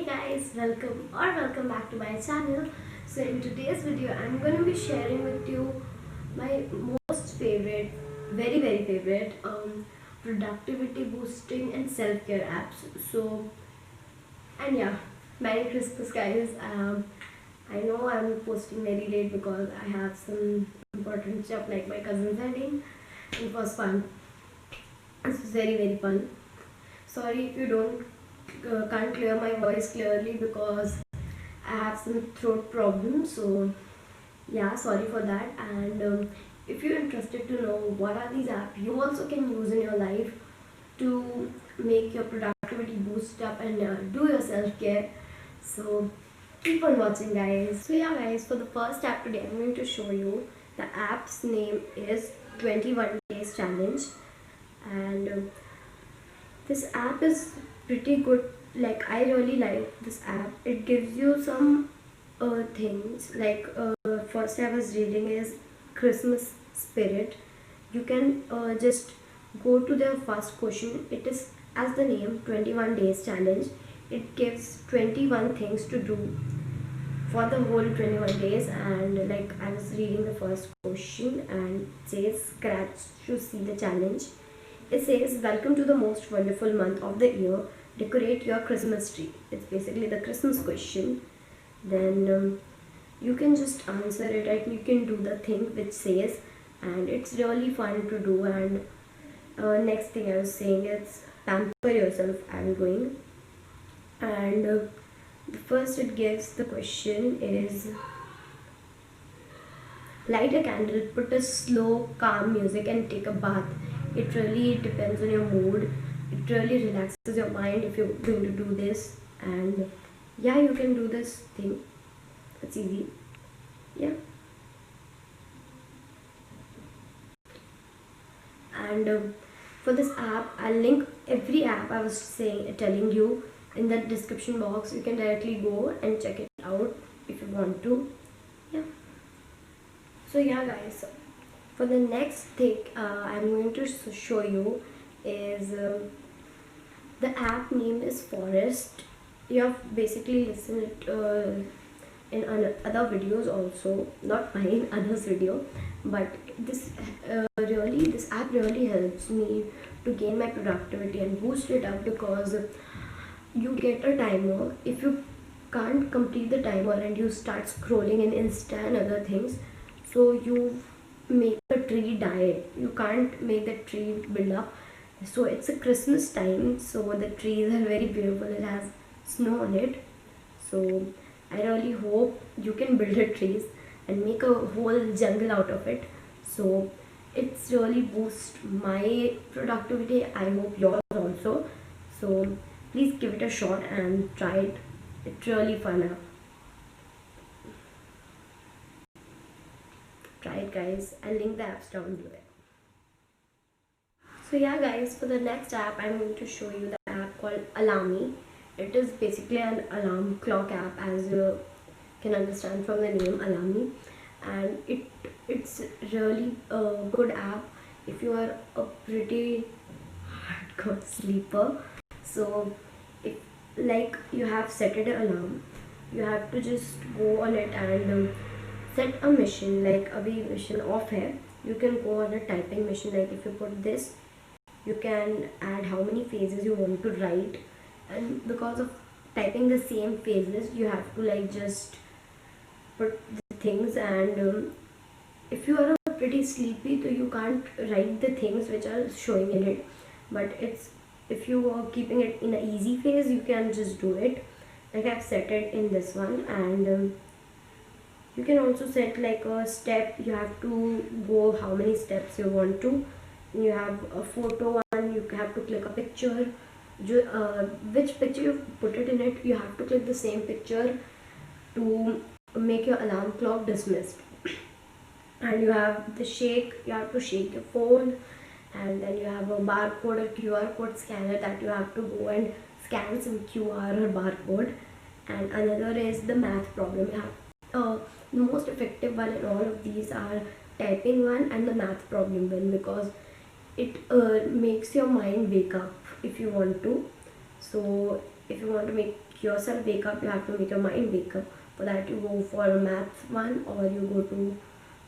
Hey guys, welcome back to my channel. So in today's video I'm going to be sharing with you my most favorite, very favorite productivity boosting and self-care apps. So and yeah, Merry Christmas guys. I know I'm posting very late because I have some important stuff like my cousin's wedding. It was fun. This was very fun. Sorry if you don't can't clear my voice clearly because I have some throat problems. So yeah, sorry for that. And if you're interested to know what are these apps you also can use in your life to make your productivity boost up and do your self-care, so keep on watching guys. So yeah guys, for the first app today I'm going to show you. The app's name is 21 days challenge, and this app is pretty good. Like, I really like this app. It gives you some things like first I was reading is Christmas spirit. You can just go to the first question. It is, as the name, 21 days challenge. It gives 21 things to do for the whole 21 days. And like, I was reading the first question and it says scratch to see the challenge. It says, welcome to the most wonderful month of the year. Decorate your Christmas tree. It's basically the Christmas question. Then you can just answer it, and you can do the thing which says, and it's really fun to do. And next thing I was saying is pamper yourself. I'm going. And the first it gives the question is, light a candle, put a slow, calm music, and take a bath. It really depends on your mood. It really relaxes your mind if you're going to do this. And yeah, you can do this thing. It's easy. Yeah. And for this app, I'll link every app I was telling you in the description box. You can directly go and check it out if you want to. Yeah. So yeah guys, for the next thing I'm going to show you is the app name is Forest. You have basically listened it in other videos also, not mine, others video. But this this app really helps me to gain my productivity and boost it up, because you get a timer. If you can't complete the timer and you start scrolling in Insta and other things, so you make the tree die. You can't make the tree build up. So it's a Christmas time, so the trees are very beautiful. It has snow on it. So I really hope you can build the trees and make a whole jungle out of it. So it's really boost my productivity. I hope yours also. So please give it a shot and try it. It's really fun. Try it guys. I'll link the apps down below. So yeah guys, for the next app I'm going to show you the app called Alarmy. It is basically an alarm clock app, as you can understand from the name Alarmy. And it's really a good app if you are a pretty hardcore sleeper. So if like you have set an alarm, you have to just go on it and set a mission, like a mission off here. You can go on a typing mission. Like if you put this, you can add how many phases you want to write, and because of typing the same phases, you have to like just put the things. And if you are pretty sleepy, so you can't write the things which are showing in it. But it's, if you are keeping it in an easy phase, you can just do it. Like I've set it in this one. And you can also set like a step. You have to go how many steps you want to. You have a photo one, you have to click a picture. Which picture you put it in it, you have to click the same picture to make your alarm clock dismissed. And you have the shake, you have to shake the phone. And then you have a barcode or QR code scanner that you have to go and scan some QR or barcode. And another is the math problem. You have the most effective one in all of these are typing one and the math problem one, because it makes your mind wake up if you want to. So if you want to make yourself wake up, you have to make your mind wake up. For that you go for a math one, or you go to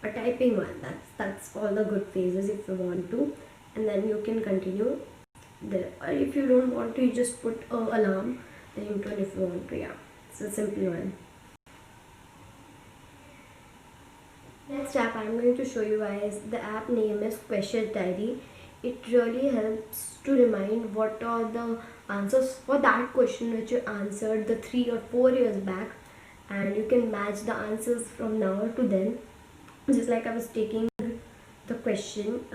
a typing one. That's all the good phases if you want to, and then you can continue there. Or if you don't want to, you just put a alarm, the ringtone if you want to. Yeah, it's a simple one. Next app I'm going to show you guys, the app name is Question Diary. It really helps to remind what are the answers for that question which you answered the 3 or 4 years back, and you can match the answers from now to then. Just like I was taking the question,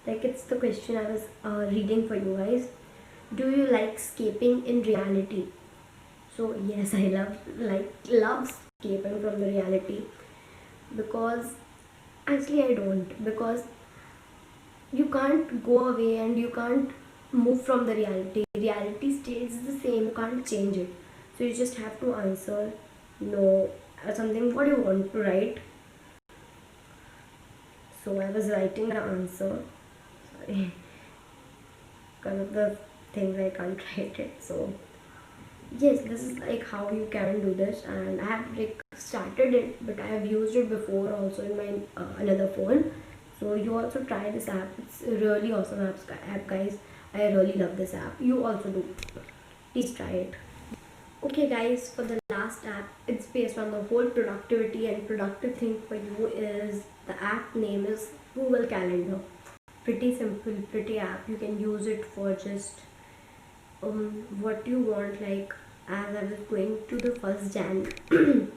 like it's the question I was reading for you guys. Do you like escaping in reality? So yes, I love escaping from the reality, because actually I don't, because you can't go away and you can't move from the reality. Reality stays the same, you can't change it. So you just have to answer no or something what you want to write. So I was writing the answer, sorry, because of the things I can't write it. So yes, this is like how you can do this, and I have like started it, but I have used it before also in my another phone. So you also try this app. It's a really awesome app, guys. I really love this app. You also do. Please try it. Okay guys, for the last app, it's based on the whole productivity and productive thing for you. Is the app name is Google Calendar. Pretty simple, pretty app. You can use it for just what you want. Like as I was going to the 1st Jan,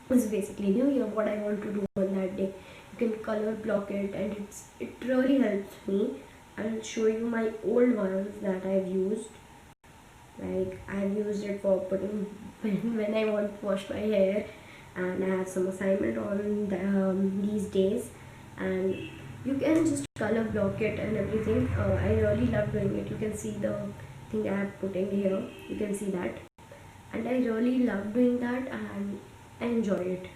it's basically New Year, what I want to do on that day. You can color block it, and it really helps me. I'll show you my old ones that I've used. Like I've used it for putting when I want to wash my hair, and I have some assignment on these days, and you can just color block it and everything. I really love doing it. You can see the thing I have put in here. You can see that, and I really love doing that, and I enjoy it.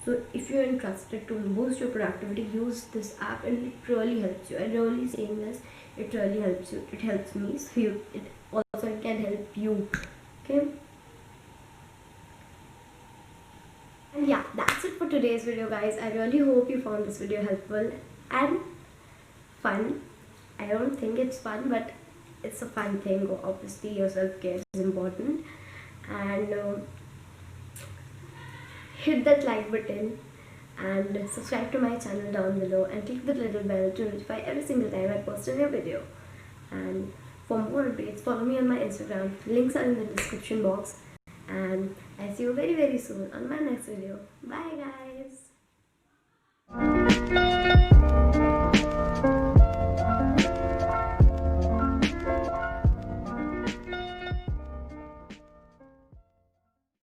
So if you're interested to boost your productivity, use this app, and it really helps you. I'm really saying this, it really helps you. It helps me, so it also can help you. Okay. And yeah, that's it for today's video, guys. I really hope you found this video helpful and fun. I don't think it's fun, but it's a fun thing. Obviously your self-care is important, and hit that like button and subscribe to my channel down below, and click the little bell to notify every single time I post a new video. And for more updates, follow me on my Instagram. Links are in the description box, and I'll see you very very soon on my next video. Bye guys.